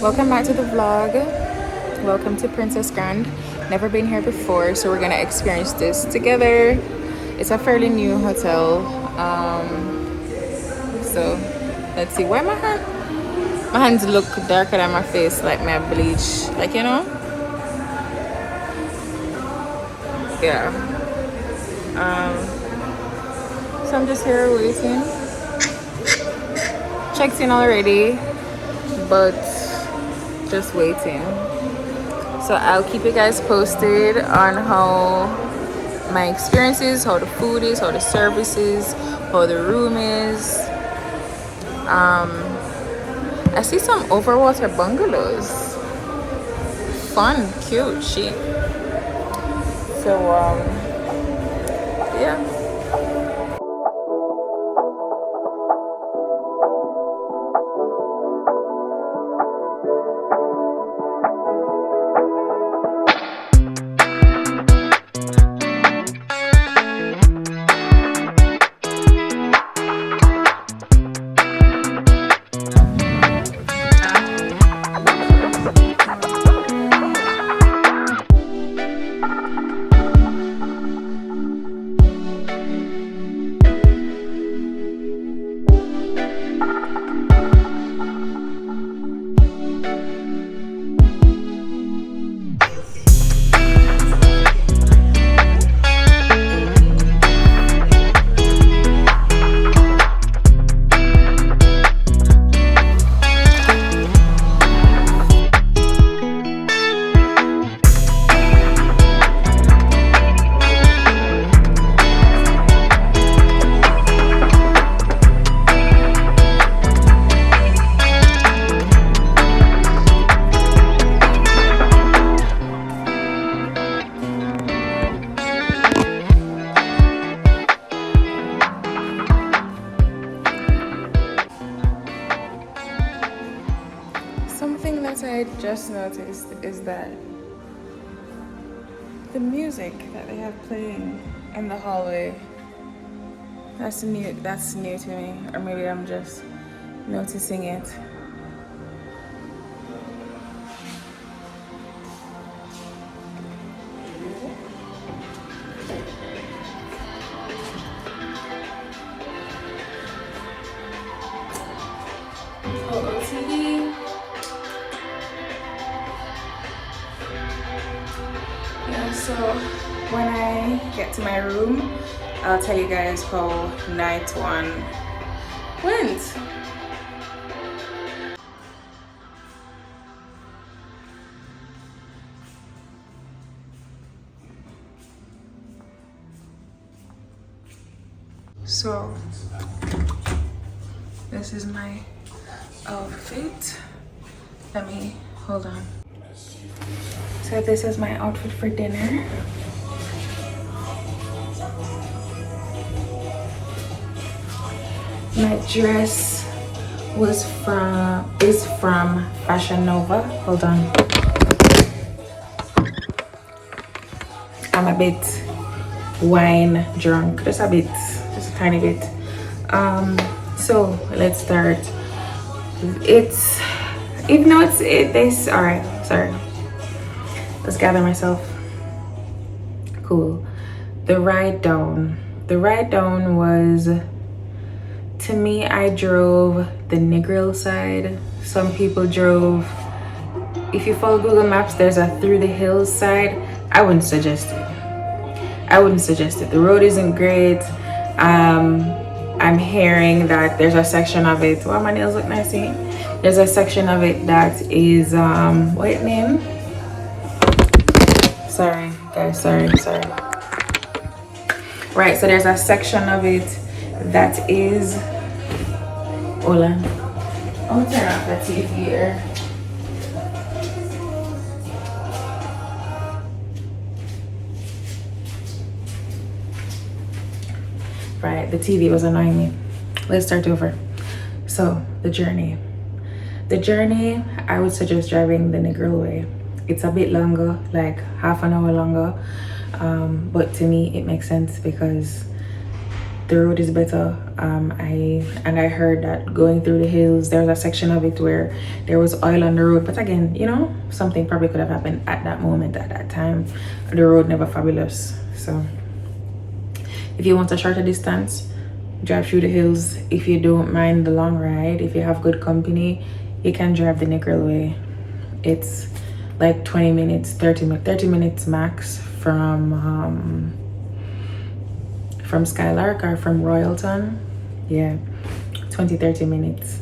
Welcome back to the vlog. Welcome to Princess Grand. Never been here before, so we're gonna experience this together. It's a fairly new hotel. So let's see. Why my hands look darker than my face, like my bleach, like you know? Yeah. So I'm just here waiting. Checked in already, but just waiting. So I'll keep you guys posted on how my experience is, how the food is, how the service is, how the room is. I see some overwater bungalows. Fun, cute, chic. So yeah. Something that I just noticed is that the music that they have playing in the hallway, that's new to me, or maybe I'm just noticing it. Oh, TV. Yeah, so when I get to my room, I'll tell you guys how night one went. So this is my outfit. Let me hold on. So this is my outfit for dinner. My dress is from Fashion Nova. Hold on. I'm a bit wine drunk, just a tiny bit. So let's start. All right, sorry. Let's gather myself. Cool. The ride down was, to me, I drove the Negril side. Some people drove, if you follow Google Maps, there's a through the hills side. I wouldn't suggest it. The road isn't great. I'm hearing that there's a section of it. Wow, my nails look nice. There's a section of it that is what name? Sorry guys, sorry. Right, so there's a section of it that is, hold on, I'll turn off the TV here. Right, the TV was annoying me. Let's start over. So the journey, I would suggest driving the Negril way. It's a bit longer, like half an hour longer, but to me it makes sense because the road is better. I heard that going through the hills, there's a section of it where there was oil on the road, but again, you know, something probably could have happened at that moment, at that time. The road never fabulous. So if you want a shorter distance, drive through the hills. If you don't mind the long ride, if you have good company, you can drive the Nickel Way. It's like 20 minutes, 30 minutes max from Skylark or from Royalton. Yeah, 20-30 minutes.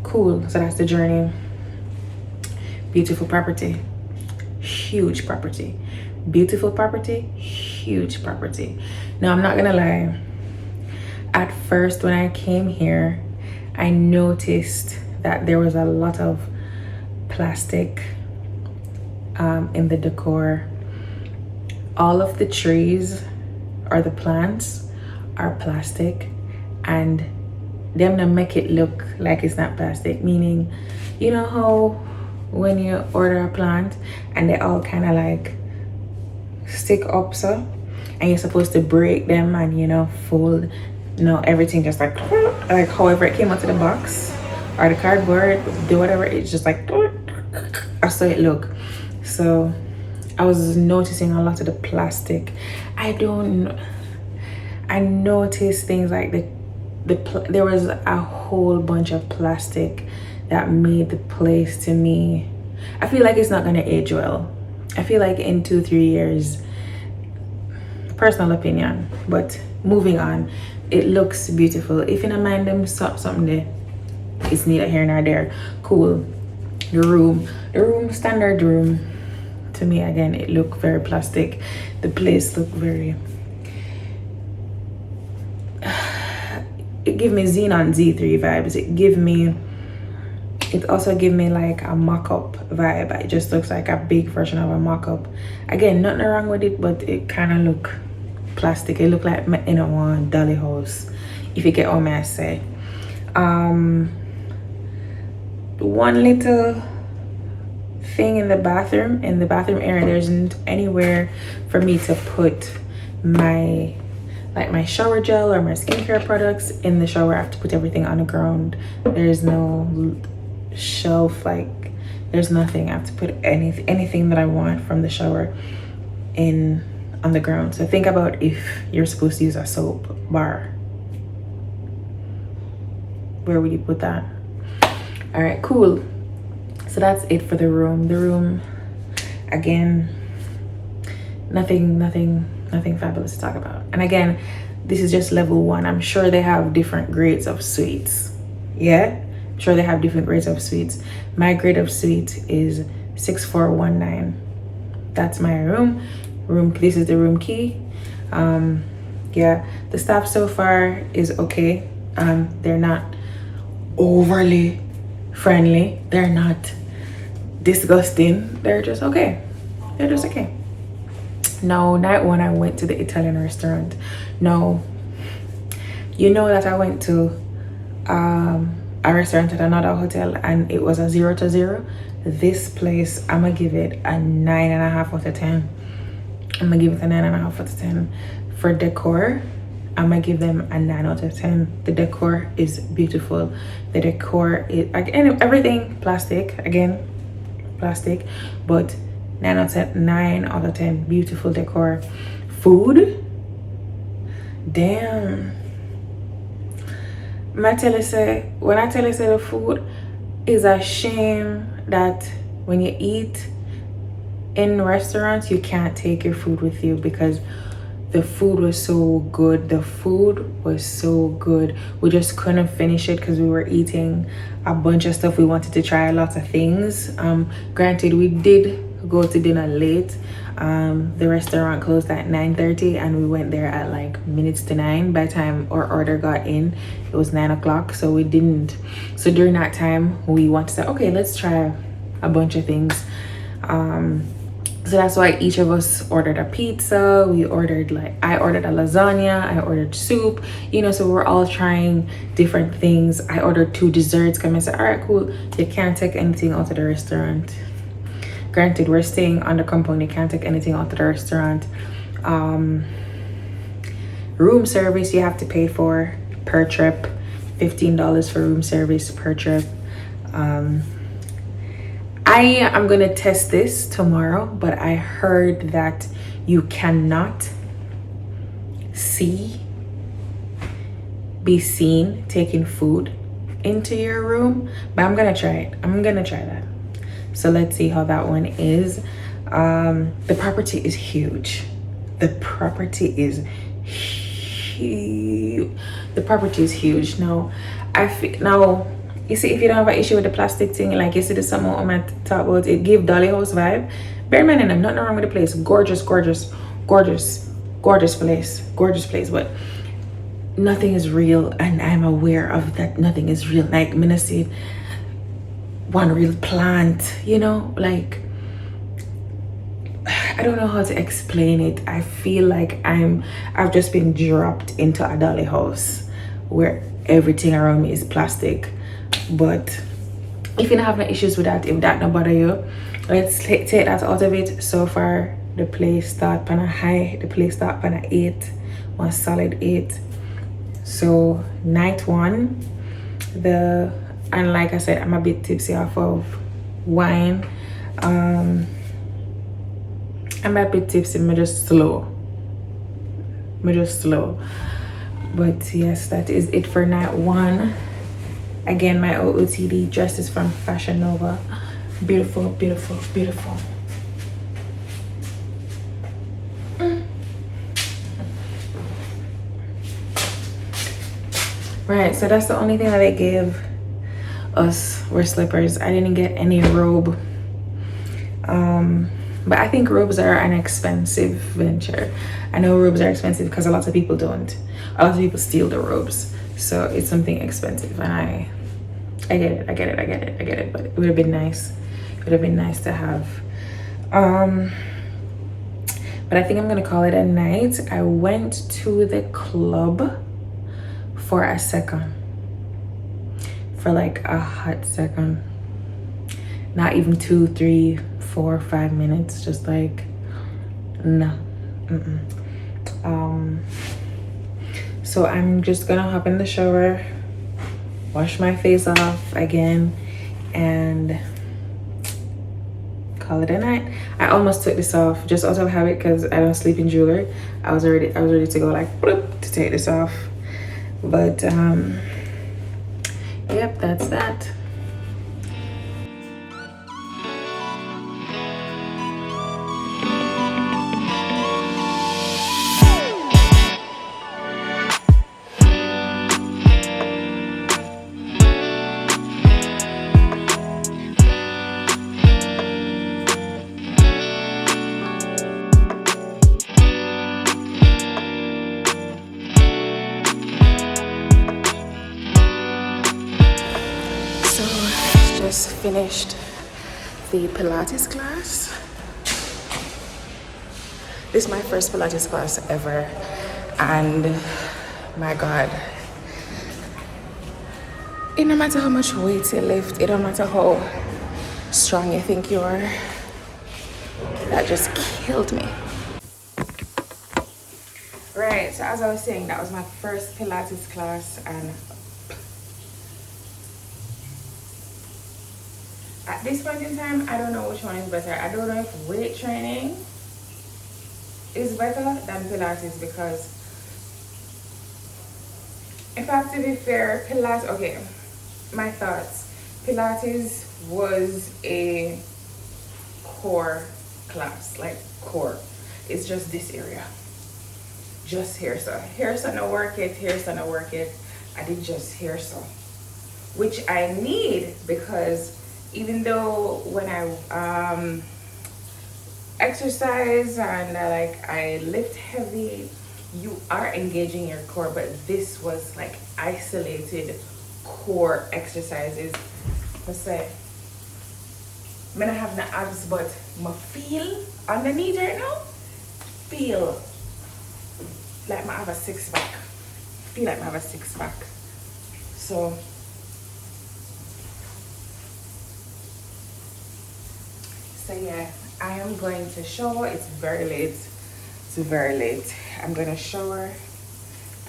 Cool. So that's the journey. Beautiful property, huge property. Beautiful property, huge property. Now, I'm not gonna lie, at first when I came here, I noticed that there was a lot of plastic in the decor. All of the trees or the plants are plastic, and them to make it look like it's not plastic, meaning, you know how when you order a plant and they all kind of like stick up, so, and you're supposed to break them and, you know, fold. No, everything just like however it came out of the box or the cardboard, do whatever, it's just like I saw it look. So I was noticing a lot of the plastic. I noticed things like there was a whole bunch of plastic that made the place, to me, I feel like it's not gonna age well. I feel like in 2-3 years, personal opinion, but moving on, it looks beautiful. If you don't mind them something there, it's neither here nor there. Cool. The room, standard room, to me, again, it looked very plastic. The place looked very, it gave me Xenon Z3 vibes. It also gave me like a mock-up vibe. It just looks like a big version of a mock-up. Again, nothing wrong with it, but it kind of look plastic. It looked like in a one dolly house, if you get what I say. One little thing in the bathroom area, there isn't anywhere for me to put my shower gel or my skincare products in the shower. I have to put everything on the ground. There's no shelf, like there's nothing. I have to put anything that I want from the shower on the ground. So think about if you're supposed to use a soap bar, where would you put that? All right, cool. So that's it for the room. Again, nothing fabulous to talk about. And again, this is just level 1. I'm sure they have different grades of suites. Yeah, I'm sure they have different grades of suites. My grade of suite is 6419. That's my room. This is the room key. Yeah, the staff so far is okay. They're not overly friendly. They're not disgusting. They're just okay. Now, night 1, I went to the Italian restaurant. Now, you know that I went to a restaurant at another hotel and it was a 0 to 0. This place, I'm gonna give it a 9.5 out of 10. I'm gonna give it a 9.5 out of 10. For decor, I'm gonna give them a 9 out of 10. The decor is beautiful. The decor is, again, everything plastic, but 9 out of 10. Beautiful decor. Food, damn. When I tell you say the food is a shame that when you eat in restaurants, you can't take your food with you, because the food was so good. We just couldn't finish it because we were eating a bunch of stuff. We wanted to try a lot of things. Granted, we did go to dinner late. The restaurant closed at 9:30 and we went there at like minutes to 9. By the time our order got in, it was 9 o'clock. So during that time, we wanted to say, okay, let's try a bunch of things. So that's why each of us ordered a pizza. I ordered a lasagna, I ordered soup, so we're all trying different things. I ordered 2 desserts because I said, all right, cool, you can't take anything out of the restaurant. Granted, we're staying on the compound, you can't take anything out of the restaurant. Room service you have to pay for per trip, $15 for room service per trip. I am gonna test this tomorrow, but I heard that you cannot be seen taking food into your room, but I'm gonna try it. I'm gonna try that. So let's see how that one is. The property is huge. The property is huge. The property is huge. Now, you see, if you don't have an issue with the plastic thing, like you see the summer on my top about it, give Dolly House vibe. Bear in mind, nothing wrong with the place. Gorgeous, gorgeous, gorgeous, gorgeous place. Gorgeous place, but nothing is real, and I'm aware of that. Nothing is real. Like, I'm gonna see one real plant, you know, like, I don't know how to explain it. I feel like I've just been dropped into a dolly house where everything around me is plastic. But if you don't have no issues with that, if that don't bother you, let's take that out of it. So far, the place start on a high. The place start on a 8, one solid 8. So night one, and like I said, I'm a bit tipsy off of wine. I'm a bit tipsy. I'm just slow. But yes, that is it for night one. Again, my OOTD dress is from Fashion Nova. Beautiful, beautiful, beautiful. Right, so that's the only thing that they gave us were slippers. I didn't get any robe. But I think robes are an expensive venture. I know robes are expensive because a lot of people don't. A lot of people steal the robes. So it's something expensive, and I get it, but it would have been nice. It would have been nice to have. But I think I'm gonna call it a night. I went to the club for a second. For like a hot second. Not even 2, 3, 4, 5 minutes. Just like, no. So I'm just gonna hop in the shower, wash my face off again, and call it a night. I almost took this off just out of habit because I don't sleep in jewelry. I was ready to go like bloop, to take this off. But yep, that's that. Finished the Pilates class. This is my first Pilates class ever, and my God, it no matter how much weight you lift, it don't matter how strong you think you are, that just killed me. Right, so as I was saying, that was my first Pilates class, and at this point in time, I don't know which one is better. I don't know if weight training is better than Pilates, because if I have to be fair, Pilates, okay, my thoughts. Pilates was a core class, like core. It's just this area. Just here, so. Here, so no work it, here, so no work it. I did just here, so. Which I need, because even though when I exercise and I lift heavy, you are engaging your core, but this was like isolated core exercises. Let's say I'm gonna have the abs, but I feel underneath right now, feel like I have a six-pack. Feel like I have a six-pack. So yeah, I am going to shower. It's very late. I'm gonna shower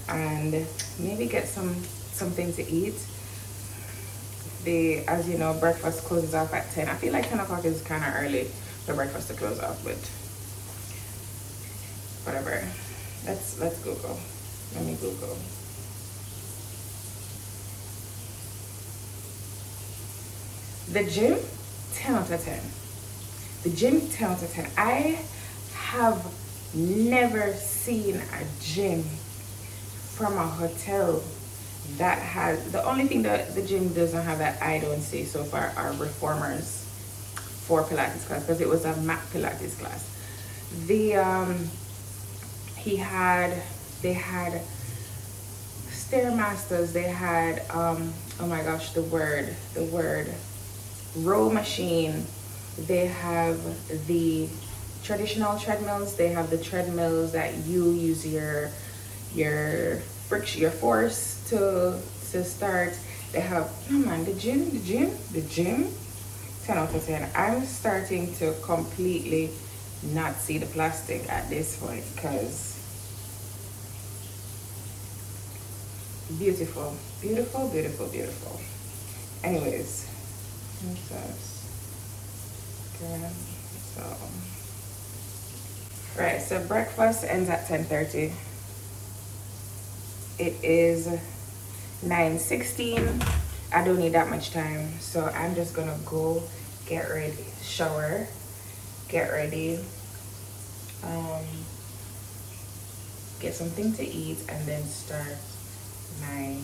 and maybe get something to eat. As you know, breakfast closes off at 10. I feel like 10 o'clock is kind of early for breakfast to close off, but whatever. Let's Google. Let me Google. The gym, 10 out of 10. The gym, 10 out of 10. I have never seen a gym from a hotel that has, the only thing that the gym doesn't have that I don't see so far are reformers for Pilates class, because it was a mat Pilates class. They had Stairmasters, they had oh my gosh, the word row machine. They have the traditional treadmills. They have the treadmills that you use your friction, your force to start. They have, oh man, the gym 10 out of 10. I'm starting to completely not see the plastic at this point, because beautiful. Anyways, right, so breakfast ends at 10:30. It is 9:16. I don't need that much time, so I'm just gonna go get ready, shower, get ready, get something to eat, and then start my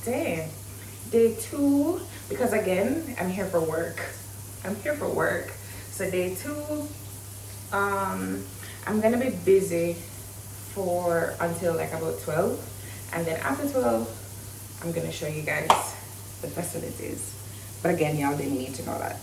day 2, because again, I'm here for work. So day 2, I'm gonna be busy until like about 12, and then after 12 I'm gonna show you guys the facilities, but again, y'all didn't need to know that.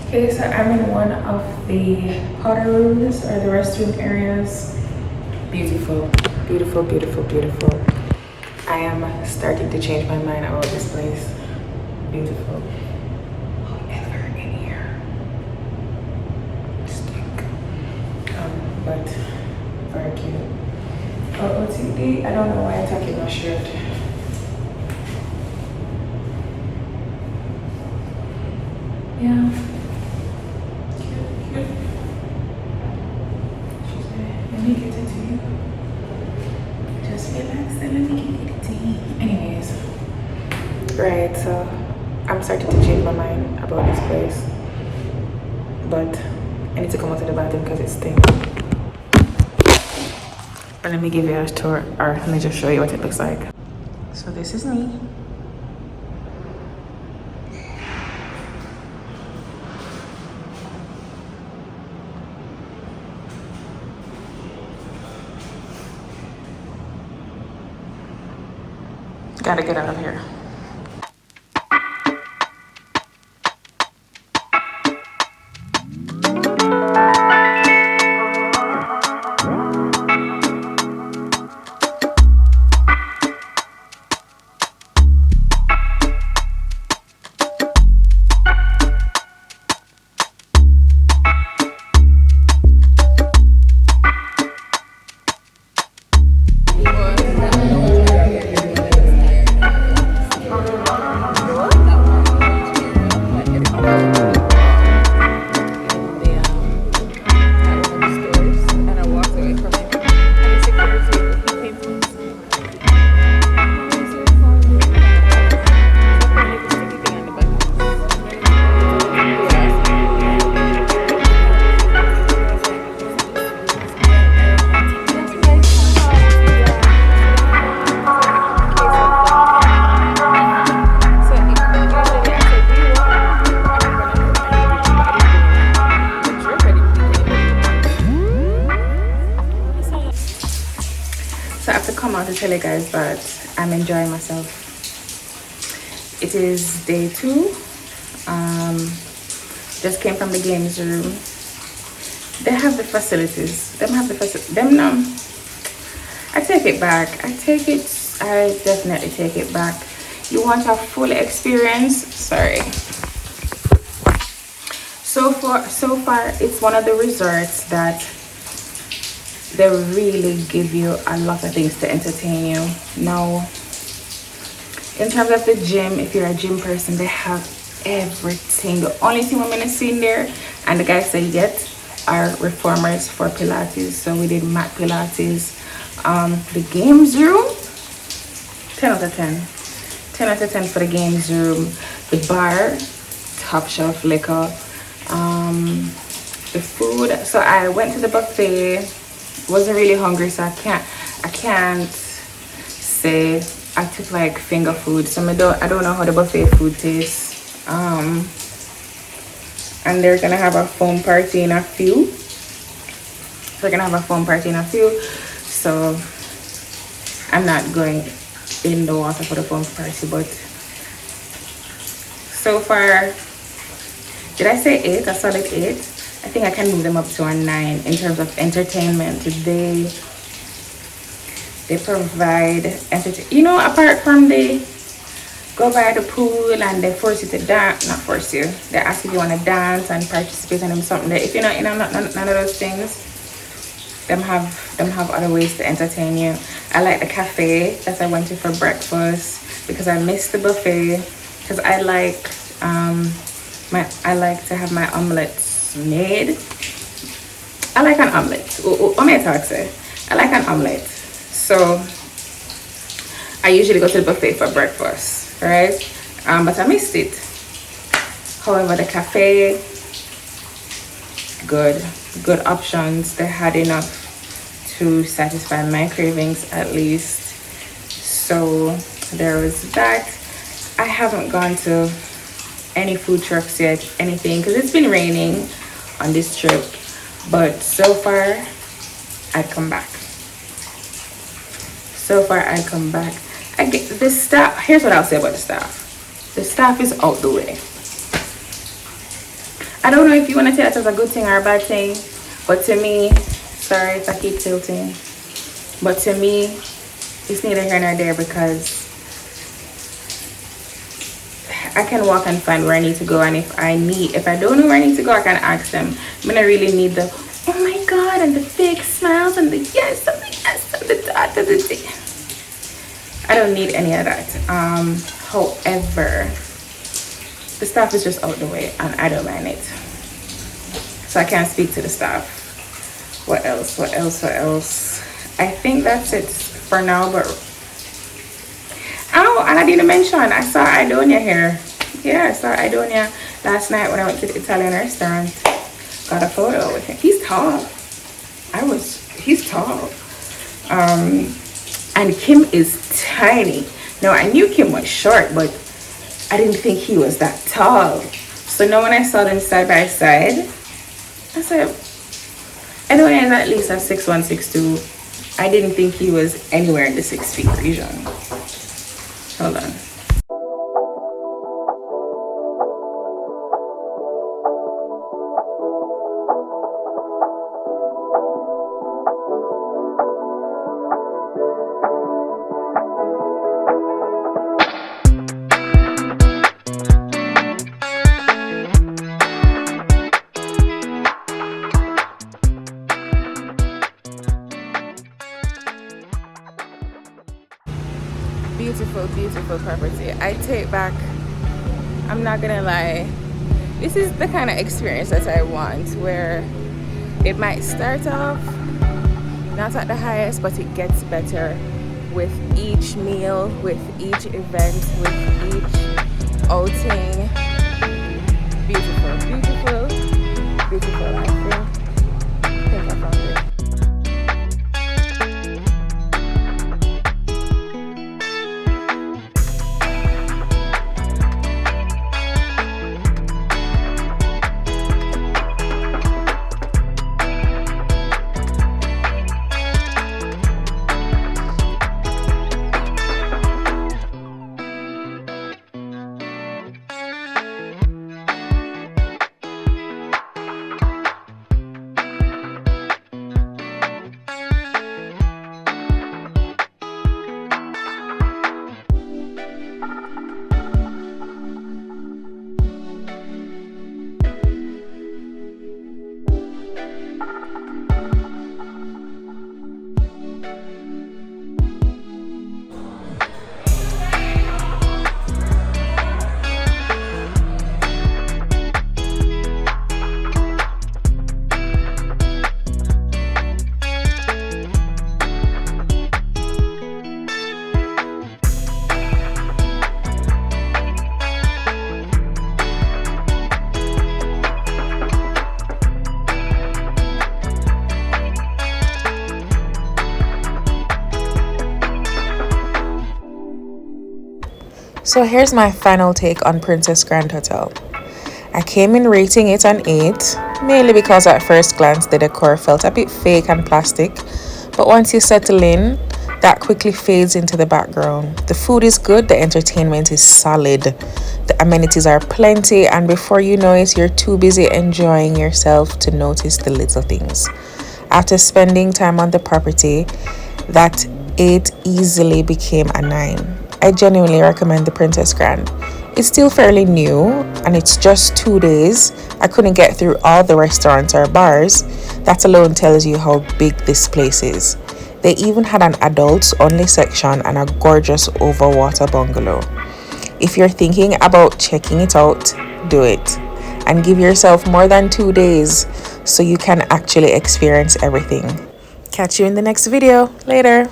Okay, so I'm in one of the powder rooms, or the restroom areas. Beautiful. I am starting to change my mind about this place. Beautiful. Whoever in here. Stink. But very cute. OOTD, I don't know why I'm tucking my shirt. Yeah. Let me get it to you. Just relax and let me get it to you. Anyways, right, so I'm starting to change my mind about this place, but I need to come out to the bathroom because it stinks. But let me give you a tour, or let me just show you what it looks like. So this is me. Gotta get out of here. to tell you guys that I'm enjoying myself. It is day 2. Just came from the games room. They have the facilities. Them now. I take it back. I definitely take it back. You want a full experience? Sorry. So far, it's one of the resorts that they really give you a lot of things to entertain you. Now, in terms of the gym, if you're a gym person, they have everything. The only thing I'm gonna see in there, and the guy said yet, are reformers for Pilates. So we did mat Pilates. The games room, 10 out of 10. 10 out of 10 for the games room. The bar, top shelf liquor. The food, so I went to the buffet. Wasn't really hungry, so I can't say I took like finger food. So I don't know how the buffet food tastes. And they're gonna have a foam party in a few. So I'm not going in the water for the foam party, but so far, did I say 8? A solid 8. I think I can move them up to a 9 in terms of entertainment. They provide entertainment. You know, apart from they go by the pool and they force you to dance, not force you. They ask if you want to dance and participate in something. That if you're not, none of those things, them have other ways to entertain you. I like the cafe that I went to for breakfast because I missed the buffet. Because I like to have my omelets made. I like an omelet. I like an omelet. So I usually go to the buffet for breakfast, right? But I missed it. However, the cafe, good options. They had enough to satisfy my cravings at least. So there was that. I haven't gone to any food trucks yet, anything, because it's been raining on this trip. But so far, I'd come back. I get the staff. Here's what I'll say about the staff. The staff is out the way. I don't know if you want to say that as a good thing or a bad thing, but to me, sorry if I keep tilting, but to me, it's neither here nor there because I can walk and find where I need to go, and if I don't know where I need to go, I can ask them. I'm gonna really need the oh my god and the big smiles and the yes and the yes and the dot and the d. I don't need any of that. However, the staff is just out the way and I don't mind it, so I can't speak to the staff. What else? I think that's it for now. But oh, and I didn't mention I saw Idonia here. Yeah, I saw Idonia last night when I went to the Italian restaurant. Got a photo with him. He's tall. He's tall. And Kim is tiny. Now I knew Kim was short, but I didn't think he was that tall. So now when I saw them side by side, I said, Idonia is at least a 6'1", 6'2". I didn't think he was anywhere in the 6 feet region. Hold on. Beautiful property. I take back, I'm not gonna lie, this is the kind of experience that I want, where it might start off not at the highest, but it gets better with each meal, with each event, with each outing. Beautiful. I think I found it. So here's my final take on Princess Grand Hotel. I came in rating it an 8, mainly because at first glance the decor felt a bit fake and plastic, but once you settle in, that quickly fades into the background. The food is good, the entertainment is solid, the amenities are plenty, and before you know it, you're too busy enjoying yourself to notice the little things. After spending time on the property, that 8 easily became a 9. I genuinely recommend the Princess Grand. It's still fairly new and it's just 2 days. I couldn't get through all the restaurants or bars. That alone tells you how big this place is. They even had an adults only section and a gorgeous overwater bungalow. If you're thinking about checking it out, do it. And give yourself more than 2 days so you can actually experience everything. Catch you in the next video. Later.